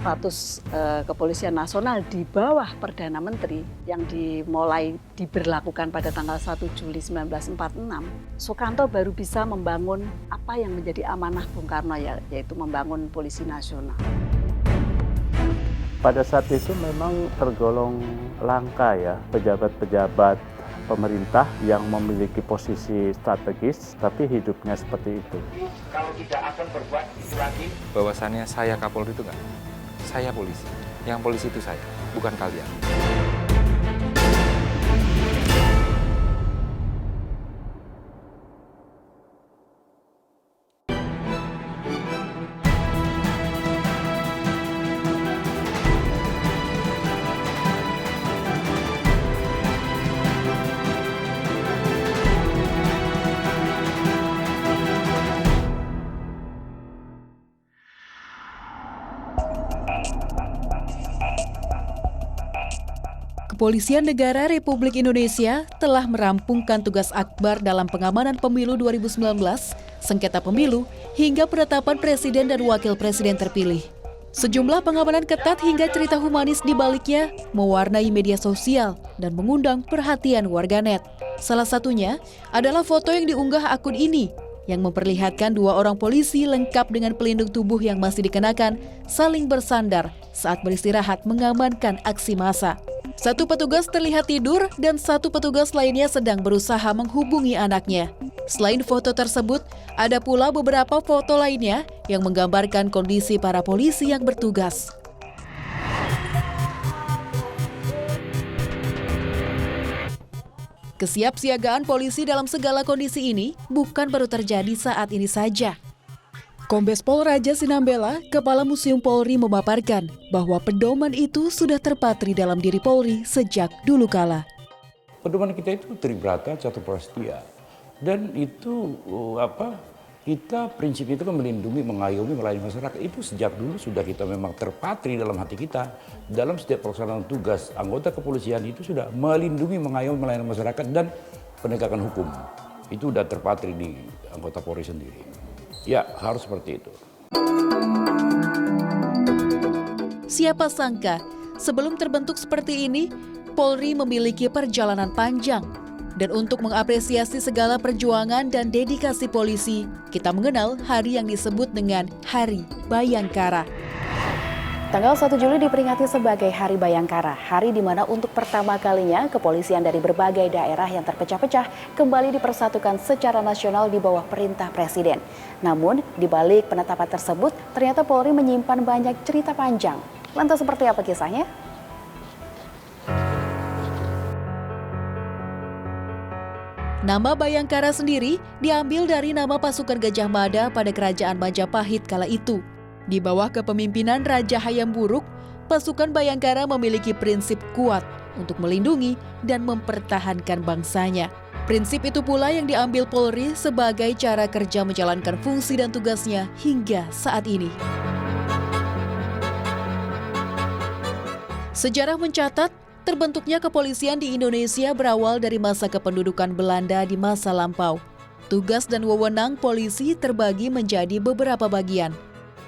status Kepolisian Nasional di bawah Perdana Menteri yang dimulai diberlakukan pada tanggal 1 Juli 1946, Sukarno baru bisa membangun apa yang menjadi amanah Bung Karno, yaitu membangun Polisi Nasional. Pada saat itu memang tergolong langka ya pejabat-pejabat pemerintah yang memiliki posisi strategis, tapi hidupnya seperti itu. Kalau tidak akan berbuat itu lagi. Bahwasannya saya Kapolri itu enggak, saya polisi. Yang polisi itu saya, bukan kalian. Kepolisian Negara Republik Indonesia telah merampungkan tugas akbar dalam pengamanan pemilu 2019, sengketa pemilu, hingga penetapan presiden dan wakil presiden terpilih. Sejumlah pengamanan ketat hingga cerita humanis di baliknya mewarnai media sosial dan mengundang perhatian warganet. Salah satunya adalah foto yang diunggah akun ini, yang memperlihatkan dua orang polisi lengkap dengan pelindung tubuh yang masih dikenakan saling bersandar saat beristirahat mengamankan aksi massa. Satu petugas terlihat tidur dan satu petugas lainnya sedang berusaha menghubungi anaknya. Selain foto tersebut, ada pula beberapa foto lainnya yang menggambarkan kondisi para polisi yang bertugas. Kesiapsiagaan polisi dalam segala kondisi ini bukan baru terjadi saat ini saja. Kombes Pol Raja Sinambela, Kepala Museum Polri memaparkan bahwa pedoman itu sudah terpatri dalam diri Polri sejak dulu kala. Pedoman kita itu tribrata catu prastia, dan itu kita prinsip itu kan melindungi, mengayomi, melayani masyarakat. Itu sejak dulu sudah kita memang terpatri dalam hati kita. Dalam setiap pelaksanaan tugas anggota kepolisian itu sudah melindungi, mengayomi, melayani masyarakat dan penegakan hukum. Itu sudah terpatri di anggota Polri sendiri. Ya, harus seperti itu. Siapa sangka, sebelum terbentuk seperti ini, Polri memiliki perjalanan panjang. Dan untuk mengapresiasi segala perjuangan dan dedikasi polisi, kita mengenal hari yang disebut dengan Hari Bayangkara. Tanggal 1 Juli diperingati sebagai Hari Bayangkara, hari di mana untuk pertama kalinya kepolisian dari berbagai daerah yang terpecah-pecah kembali dipersatukan secara nasional di bawah perintah Presiden. Namun, di balik penetapan tersebut, ternyata Polri menyimpan banyak cerita panjang. Lantas seperti apa kisahnya? Nama Bayangkara sendiri diambil dari nama pasukan Gajah Mada pada kerajaan Majapahit kala itu. Di bawah kepemimpinan Raja Hayam Wuruk, pasukan Bayangkara memiliki prinsip kuat untuk melindungi dan mempertahankan bangsanya. Prinsip itu pula yang diambil Polri sebagai cara kerja menjalankan fungsi dan tugasnya hingga saat ini. Sejarah mencatat, terbentuknya kepolisian di Indonesia berawal dari masa kependudukan Belanda di masa lampau. Tugas dan wewenang polisi terbagi menjadi beberapa bagian.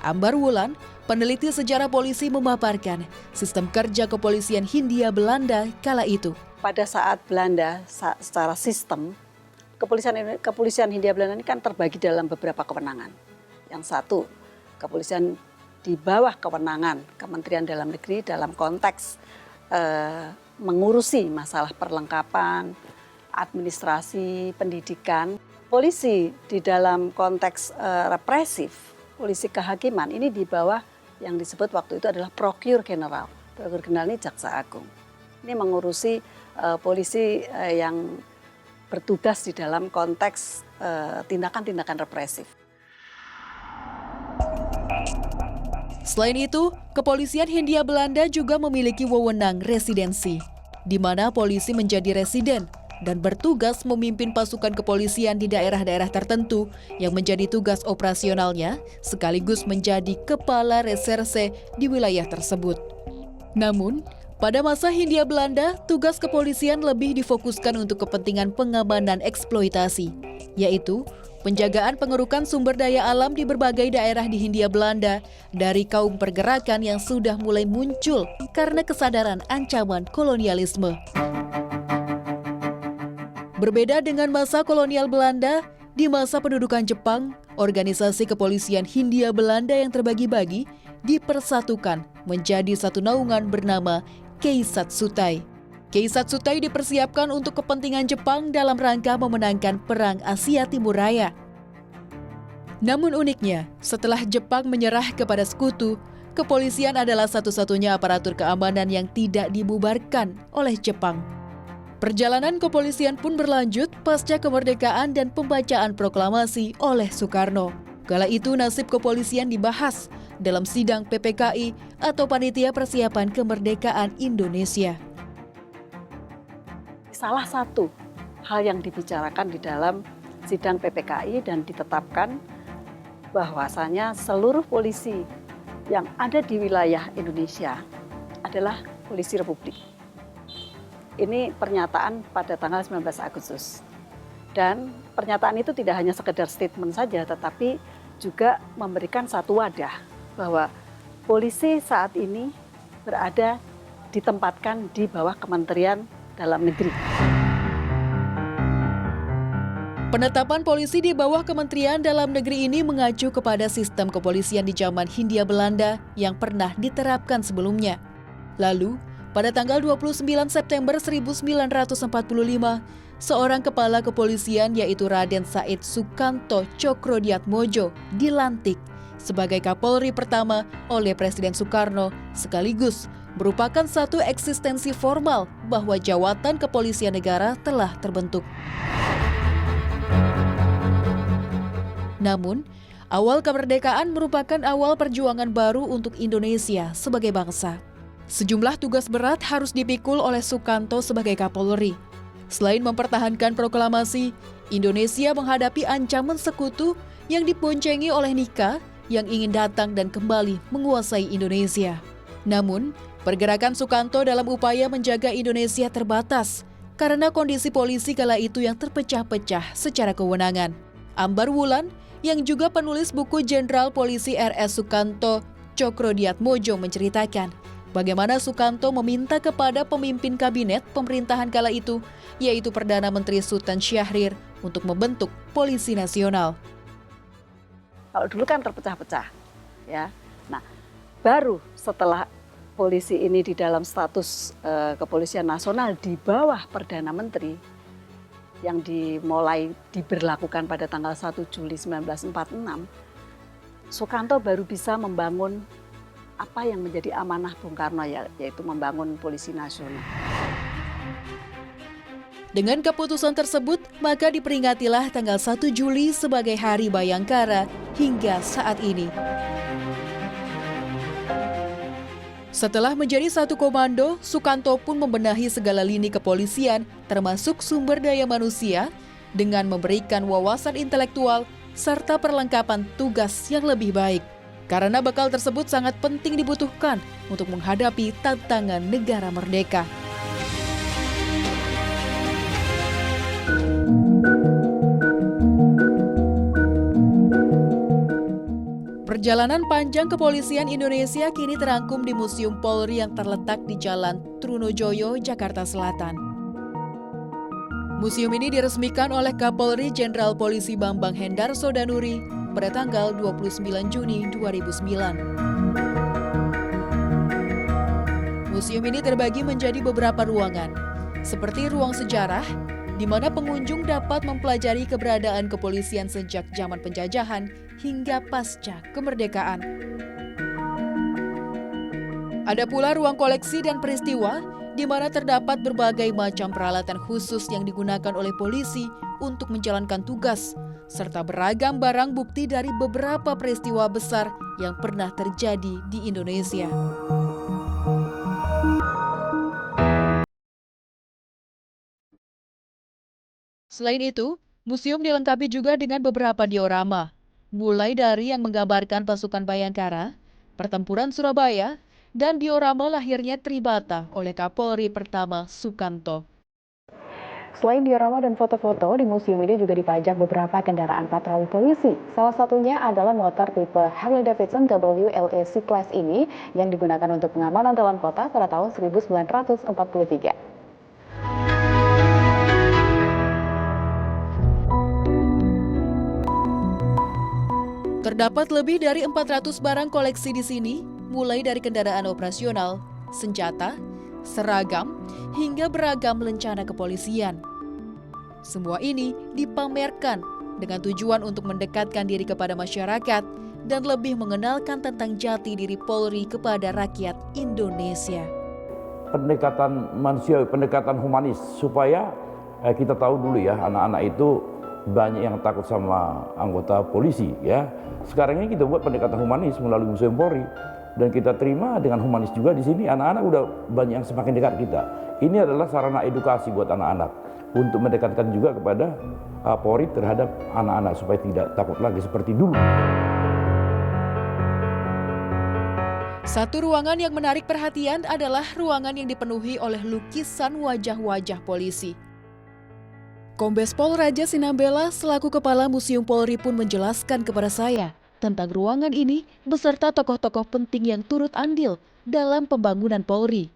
Ambar Wulan, peneliti sejarah polisi memaparkan sistem kerja kepolisian Hindia Belanda kala itu. Pada saat Belanda, secara sistem, kepolisian Hindia Belanda ini kan terbagi dalam beberapa kewenangan. Yang satu, kepolisian di bawah kewenangan Kementerian Dalam Negeri dalam konteks mengurusi masalah perlengkapan, administrasi, pendidikan. Polisi di dalam konteks represif, polisi kehakiman ini di bawah yang disebut waktu itu adalah Procure General. Procure General ini Jaksa Agung. Ini mengurusi polisi yang bertugas di dalam konteks tindakan-tindakan represif. Selain itu, kepolisian Hindia Belanda juga memiliki wewenang residensi, di mana polisi menjadi residen dan bertugas memimpin pasukan kepolisian di daerah-daerah tertentu yang menjadi tugas operasionalnya, sekaligus menjadi kepala reserse di wilayah tersebut. Namun, pada masa Hindia Belanda, tugas kepolisian lebih difokuskan untuk kepentingan pengamanan eksploitasi, yaitu penjagaan pengerukan sumber daya alam di berbagai daerah di Hindia Belanda dari kaum pergerakan yang sudah mulai muncul karena kesadaran ancaman kolonialisme. Berbeda dengan masa kolonial Belanda, di masa pendudukan Jepang, organisasi kepolisian Hindia Belanda yang terbagi-bagi dipersatukan menjadi satu naungan bernama Keisatsutai. Keisatsutai dipersiapkan untuk kepentingan Jepang dalam rangka memenangkan Perang Asia Timur Raya. Namun uniknya, setelah Jepang menyerah kepada sekutu, kepolisian adalah satu-satunya aparatur keamanan yang tidak dibubarkan oleh Jepang. Perjalanan kepolisian pun berlanjut pasca kemerdekaan dan pembacaan proklamasi oleh Soekarno. Kala itu nasib kepolisian dibahas dalam sidang PPKI atau Panitia Persiapan Kemerdekaan Indonesia. Salah satu hal yang dibicarakan di dalam sidang PPKI dan ditetapkan bahwasanya seluruh polisi yang ada di wilayah Indonesia adalah polisi Republik. Ini pernyataan pada tanggal 19 Agustus. Dan pernyataan itu tidak hanya sekedar statement saja, tetapi juga memberikan satu wadah bahwa polisi saat ini berada ditempatkan di bawah Kementerian Dalam Negeri. Penetapan polisi di bawah Kementerian Dalam Negeri ini mengacu kepada sistem kepolisian di zaman Hindia Belanda yang pernah diterapkan sebelumnya. Lalu, pada tanggal 29 September 1945, seorang kepala kepolisian yaitu Raden Said Sukanto Tjokrodiatmojo dilantik sebagai Kapolri pertama oleh Presiden Soekarno, sekaligus merupakan satu eksistensi formal bahwa jawatan kepolisian negara telah terbentuk. Namun, awal kemerdekaan merupakan awal perjuangan baru untuk Indonesia sebagai bangsa. Sejumlah tugas berat harus dipikul oleh Sukanto sebagai Kapolri. Selain mempertahankan proklamasi, Indonesia menghadapi ancaman sekutu yang diboncengi oleh Nika yang ingin datang dan kembali menguasai Indonesia. Namun, pergerakan Sukanto dalam upaya menjaga Indonesia terbatas karena kondisi polisi kala itu yang terpecah-pecah secara kewenangan. Ambar Wulan, yang juga penulis buku Jenderal Polisi RS Sukanto Tjokrodiatmojo menceritakan bagaimana Sukanto meminta kepada pemimpin kabinet pemerintahan kala itu, yaitu Perdana Menteri Sultan Syahrir, untuk membentuk Polisi Nasional. Kalau dulu kan terpecah-pecah, ya. Nah, baru setelah polisi ini di dalam status kepolisian nasional di bawah Perdana Menteri yang dimulai diberlakukan pada tanggal 1 Juli 1946, Sukanto baru bisa membangun apa yang menjadi amanah Bung Karno, yaitu membangun Polisi Nasional. Dengan keputusan tersebut, maka diperingatilah tanggal 1 Juli sebagai Hari Bayangkara hingga saat ini. Setelah menjadi satu komando, Sukanto pun membenahi segala lini kepolisian, termasuk sumber daya manusia, dengan memberikan wawasan intelektual serta perlengkapan tugas yang lebih baik. Karena bekal tersebut sangat penting dibutuhkan untuk menghadapi tantangan negara merdeka. Perjalanan panjang kepolisian Indonesia kini terangkum di Museum Polri yang terletak di Jalan Trunojoyo, Jakarta Selatan. Museum ini diresmikan oleh Kapolri Jenderal Polisi Bambang Hendar Sodanuri pada tanggal 29 Juni 2009. Museum ini terbagi menjadi beberapa ruangan, seperti ruang sejarah, di mana pengunjung dapat mempelajari keberadaan kepolisian sejak zaman penjajahan hingga pasca kemerdekaan. Ada pula ruang koleksi dan peristiwa, di mana terdapat berbagai macam peralatan khusus yang digunakan oleh polisi untuk menjalankan tugas, serta beragam barang bukti dari beberapa peristiwa besar yang pernah terjadi di Indonesia. Selain itu, museum dilengkapi juga dengan beberapa diorama, mulai dari yang menggambarkan pasukan Bayangkara, pertempuran Surabaya, dan diorama lahirnya Tribata oleh Kapolri pertama Sukanto. Selain diorama dan foto-foto, di museum ini juga dipajang beberapa kendaraan patroli polisi. Salah satunya adalah motor tipe Harley Davidson WLA C-Class ini yang digunakan untuk pengamanan dalam kota pada tahun 1943. Terdapat lebih dari 400 barang koleksi di sini, mulai dari kendaraan operasional, senjata, seragam, hingga beragam lencana kepolisian. Semua ini dipamerkan dengan tujuan untuk mendekatkan diri kepada masyarakat dan lebih mengenalkan tentang jati diri Polri kepada rakyat Indonesia. Pendekatan manusiawi, pendekatan humanis, supaya kita tahu dulu ya, anak-anak itu banyak yang takut sama anggota polisi ya. Sekarang ini kita buat pendekatan humanis melalui Museum Polri dan kita terima dengan humanis juga di sini. Anak-anak udah banyak yang semakin dekat kita. Ini adalah sarana edukasi buat anak-anak untuk mendekatkan juga kepada Polri terhadap anak-anak supaya tidak takut lagi seperti dulu. Satu ruangan yang menarik perhatian adalah ruangan yang dipenuhi oleh lukisan wajah-wajah polisi. Kombes Pol Raja Sinambela selaku Kepala Museum Polri pun menjelaskan kepada saya tentang ruangan ini beserta tokoh-tokoh penting yang turut andil dalam pembangunan Polri.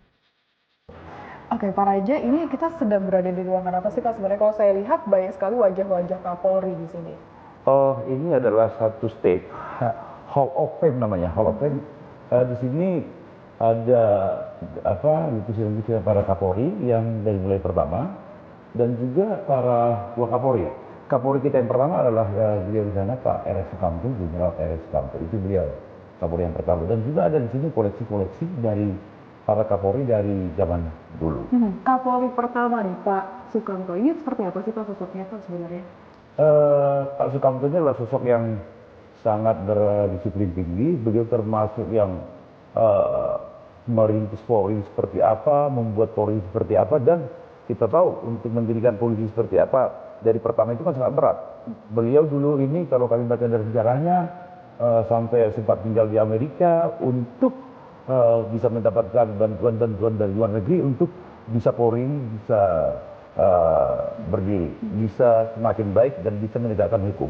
Oke, Pak Raja, ini kita sedang berada di ruangan apa sih, Pak? Sebenarnya kalau saya lihat banyak sekali wajah-wajah Kapolri di sini. Oh, ini adalah satu stage, Hall of Fame namanya, Hall of Fame. Di sini ada lukisan-lukisan para Kapolri yang dari mulai pertama dan juga para Wakapolri. Kapolri kita yang pertama adalah beliau di sana Pak R.S. Sukamto, Jenderal R.S. Sukamto. Itu beliau Kapolri yang pertama. Dan juga ada di sini koleksi-koleksi dari para Kapolri dari zaman dulu. Kapolri pertama nih, Pak Sukamto. Ini seperti apa sih Pak sosoknya Pak sebenarnya? Pak Sukamto ini adalah sosok yang sangat berdisiplin tinggi. Beliau termasuk yang merintis Polri seperti apa, membuat Polri seperti apa, dan kita tahu untuk mendirikan polisi seperti apa dari pertama itu kan sangat berat. Beliau dulu ini kalau kami baca dari sejarahnya sampai sempat tinggal di Amerika untuk bisa mendapatkan bantuan-bantuan dari luar negeri untuk bisa Polri bisa berdiri, bisa semakin baik dan bisa menegakkan hukum.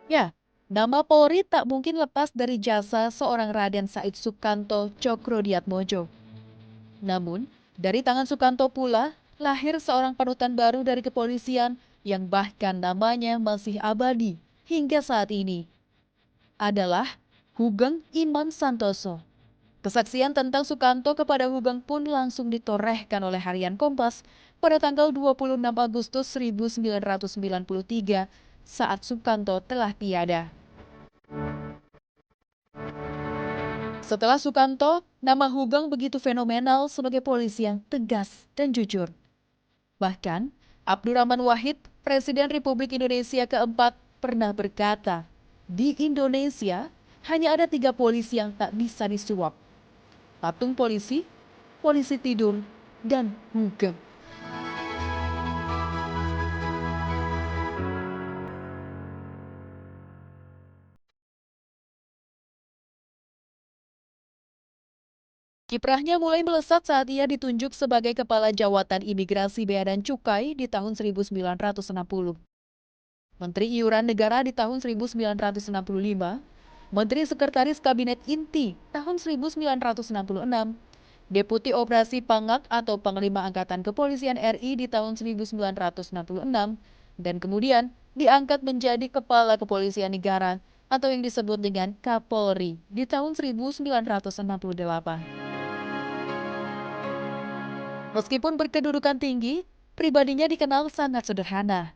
Ya, nama Polri tak mungkin lepas dari jasa seorang Raden Said Sukanto Cokrodiatmojo. Namun, dari tangan Sukanto pula lahir seorang panutan baru dari kepolisian yang bahkan namanya masih abadi hingga saat ini. Adalah Hugeng Imam Santoso. Kesaksian tentang Sukanto kepada Hugeng pun langsung ditorehkan oleh harian Kompas pada tanggal 26 Agustus 1993 saat Sukanto telah tiada. Setelah Sukanto, nama Hugeng begitu fenomenal sebagai polisi yang tegas dan jujur. Bahkan, Abdurrahman Wahid, Presiden Republik Indonesia keempat, pernah berkata, di Indonesia hanya ada 3 polisi yang tak bisa disuap. Patung polisi, polisi tidur, dan Hugeng. Kiprahnya mulai melesat saat ia ditunjuk sebagai Kepala Jawatan Imigrasi Bea dan Cukai di tahun 1960. Menteri Iuran Negara di tahun 1965, Menteri Sekretaris Kabinet Inti tahun 1966, Deputi Operasi Pangak atau Panglima Angkatan Kepolisian RI di tahun 1966, dan kemudian diangkat menjadi Kepala Kepolisian Negara atau yang disebut dengan Kapolri di tahun 1968. Meskipun berkedudukan tinggi, pribadinya dikenal sangat sederhana.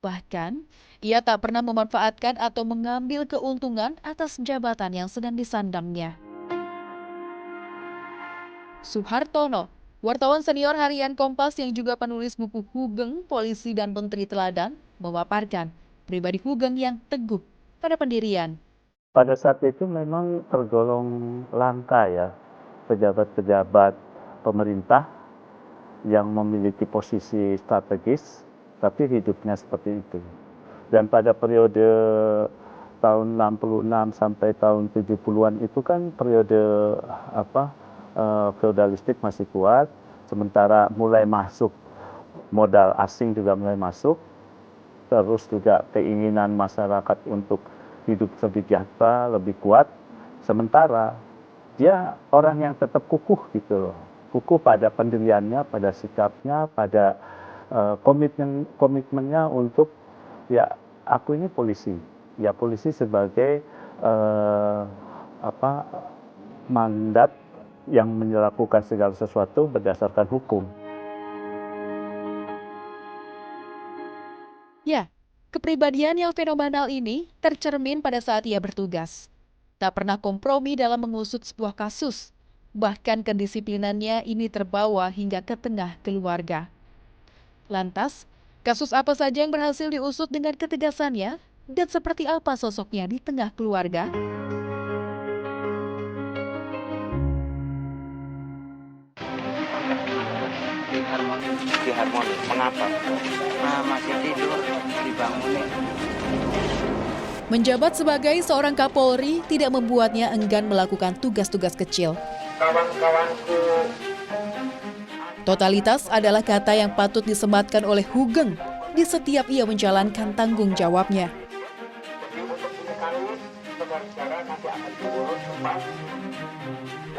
Bahkan, ia tak pernah memanfaatkan atau mengambil keuntungan atas jabatan yang sedang disandangnya. Suhartono, wartawan senior harian Kompas yang juga penulis buku Hugeng, Polisi dan Menteri Teladan, memaparkan pribadi Hugeng yang teguh pada pendirian. Pada saat itu memang tergolong langka ya, pejabat-pejabat pemerintah yang memiliki posisi strategis, tapi hidupnya seperti itu. Dan pada periode tahun 66 sampai tahun 70-an itu kan periode feodalistik masih kuat, Sementara mulai masuk modal asing juga mulai masuk, terus juga keinginan masyarakat untuk hidup lebih sejahtera, lebih kuat. Sementara dia orang yang tetap kukuh gitu loh, kukuh pada pendiriannya, pada sikapnya, pada komitmennya untuk ya aku ini polisi, ya polisi sebagai mandat yang melakukan segala sesuatu berdasarkan hukum. Ya, kepribadian yang fenomenal ini tercermin pada saat ia bertugas. Tak pernah kompromi dalam mengusut sebuah kasus. Bahkan kedisiplinannya ini terbawa hingga ke tengah keluarga. Lantas, kasus apa saja yang berhasil diusut dengan ketegasannya? Dan seperti apa sosoknya di tengah keluarga? Di harmoni. Mengapa? Masih tidur, dibangunin. Menjabat sebagai seorang Kapolri tidak membuatnya enggan melakukan tugas-tugas kecil. Kawan-kawanku. Totalitas adalah kata yang patut disematkan oleh Hugeng di setiap ia menjalankan tanggung jawabnya.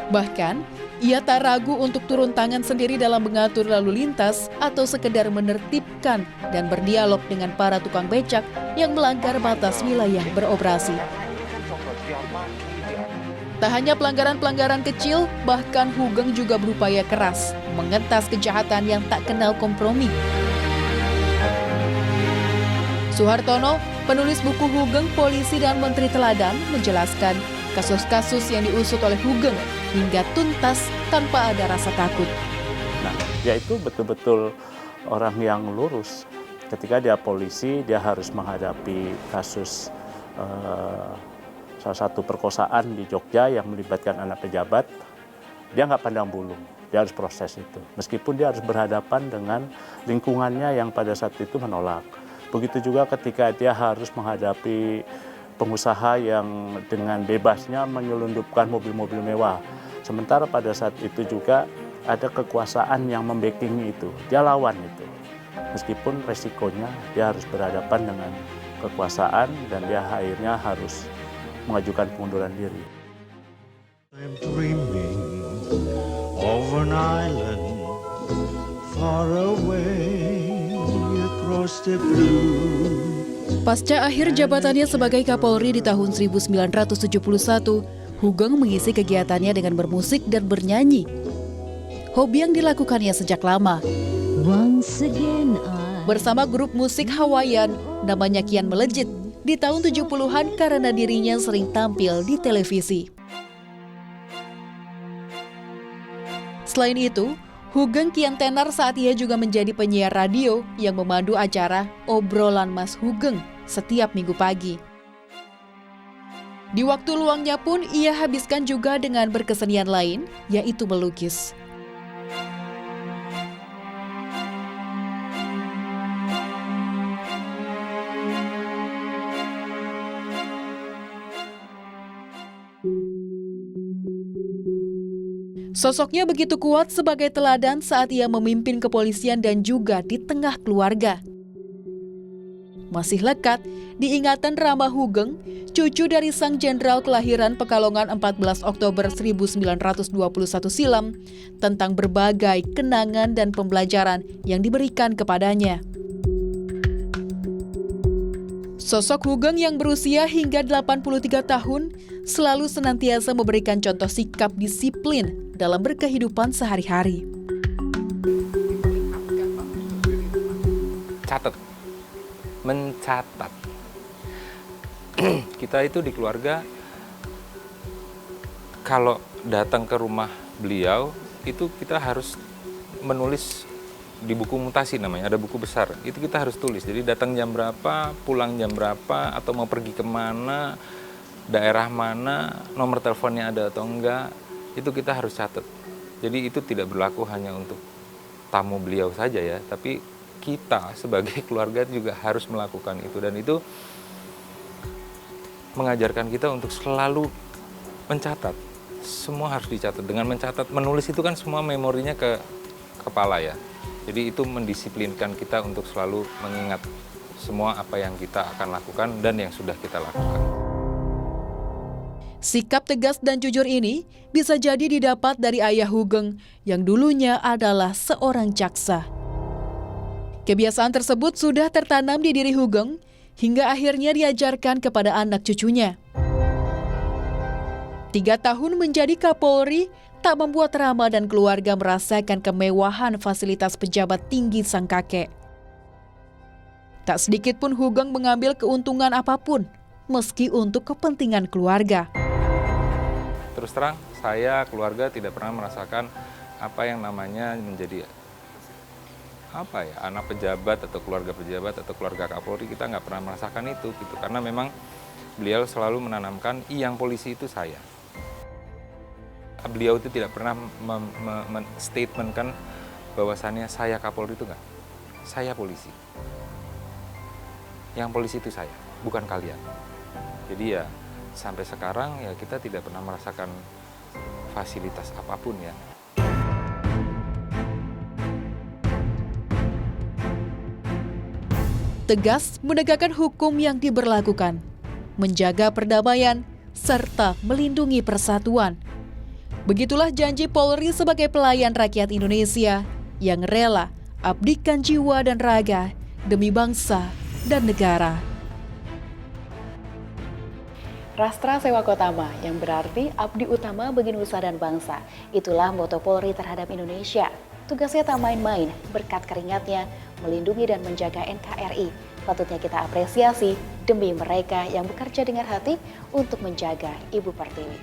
Bahkan, ia tak ragu untuk turun tangan sendiri dalam mengatur lalu lintas atau sekedar menertibkan dan berdialog dengan para tukang becak yang melanggar batas wilayah beroperasi. Tak hanya pelanggaran-pelanggaran kecil, bahkan Hugeng juga berupaya keras mengentas kejahatan yang tak kenal kompromi. Suhartono, penulis buku Hugeng, Polisi dan Menteri Teladan, menjelaskan kasus-kasus yang diusut oleh Hugeng hingga tuntas tanpa ada rasa takut. Nah, dia itu betul-betul orang yang lurus. Ketika dia polisi, dia harus menghadapi kasus salah satu perkosaan di Jogja yang melibatkan anak pejabat. Dia nggak pandang bulu, dia harus proses itu. Meskipun dia harus berhadapan dengan lingkungannya yang pada saat itu menolak. Begitu juga ketika dia harus menghadapi pengusaha yang dengan bebasnya menyelundupkan mobil-mobil mewah. Sementara pada saat itu juga ada kekuasaan yang membacking itu. Dia lawan itu. Meskipun resikonya dia harus berhadapan dengan kekuasaan dan dia akhirnya harus mengajukan pengunduran diri. I'm dreaming of an island far away across the blue. Pasca akhir jabatannya sebagai Kapolri di tahun 1971, Hugeng mengisi kegiatannya dengan bermusik dan bernyanyi. Hobi yang dilakukannya sejak lama. Bersama grup musik Hawaiian, namanya kian melejit di tahun 70-an karena dirinya sering tampil di televisi. Selain itu, Hugeng kian tenar saat ia juga menjadi penyiar radio yang memandu acara Obrolan Mas Hugeng setiap minggu pagi. Di waktu luangnya pun ia habiskan juga dengan berkesenian lain, yaitu melukis. Sosoknya begitu kuat sebagai teladan saat ia memimpin kepolisian dan juga di tengah keluarga. Masih lekat diingatan Rama Hugeng, cucu dari sang jenderal kelahiran Pekalongan 14 Oktober 1921 silam, tentang berbagai kenangan dan pembelajaran yang diberikan kepadanya. Sosok Hugeng yang berusia hingga 83 tahun selalu senantiasa memberikan contoh sikap disiplin dalam berkehidupan sehari-hari. Mencatat. Kita itu di keluarga, kalau datang ke rumah beliau, itu kita harus menulis di buku mutasi namanya, ada buku besar, itu kita harus tulis. Jadi datang jam berapa, pulang jam berapa, atau mau pergi kemana, daerah mana, nomor teleponnya ada atau enggak, itu kita harus catat. Jadi itu tidak berlaku hanya untuk tamu beliau saja ya, tapi kita sebagai keluarga juga harus melakukan itu. Dan itu mengajarkan kita untuk selalu mencatat. Semua harus dicatat. Dengan mencatat, menulis itu kan semua memorinya ke kepala ya. Jadi itu mendisiplinkan kita untuk selalu mengingat semua apa yang kita akan lakukan dan yang sudah kita lakukan. Sikap tegas dan jujur ini bisa jadi didapat dari ayah Hugeng yang dulunya adalah seorang jaksa. Kebiasaan tersebut sudah tertanam di diri Hugeng hingga akhirnya diajarkan kepada anak cucunya. 3 tahun menjadi Kapolri tak membuat Rama dan keluarga merasakan kemewahan fasilitas pejabat tinggi sang kakek. Tak sedikit pun Hugeng mengambil keuntungan apapun, meski untuk kepentingan keluarga. Terus terang, saya keluarga tidak pernah merasakan apa yang namanya menjadi anak pejabat atau keluarga Kapolri. Kita nggak pernah merasakan itu gitu, karena memang beliau selalu menanamkan yang polisi itu saya. Beliau itu tidak pernah men-statementkan bahwasannya saya Kapolri itu enggak. Saya polisi. Yang polisi itu saya, bukan kalian. Jadi ya sampai sekarang ya kita tidak pernah merasakan fasilitas apapun ya. Tegas menegakkan hukum yang diberlakukan, menjaga perdamaian, serta melindungi persatuan. Begitulah janji Polri sebagai pelayan rakyat Indonesia yang rela abdikan jiwa dan raga demi bangsa dan negara. Rastra Sewa Kotama, yang berarti abdi utama bagi nusa dan bangsa. Itulah moto Polri terhadap Indonesia. Tugasnya tak main-main, berkat keringatnya melindungi dan menjaga NKRI. Patutnya kita apresiasi demi mereka yang bekerja dengan hati untuk menjaga Ibu Pertiwi.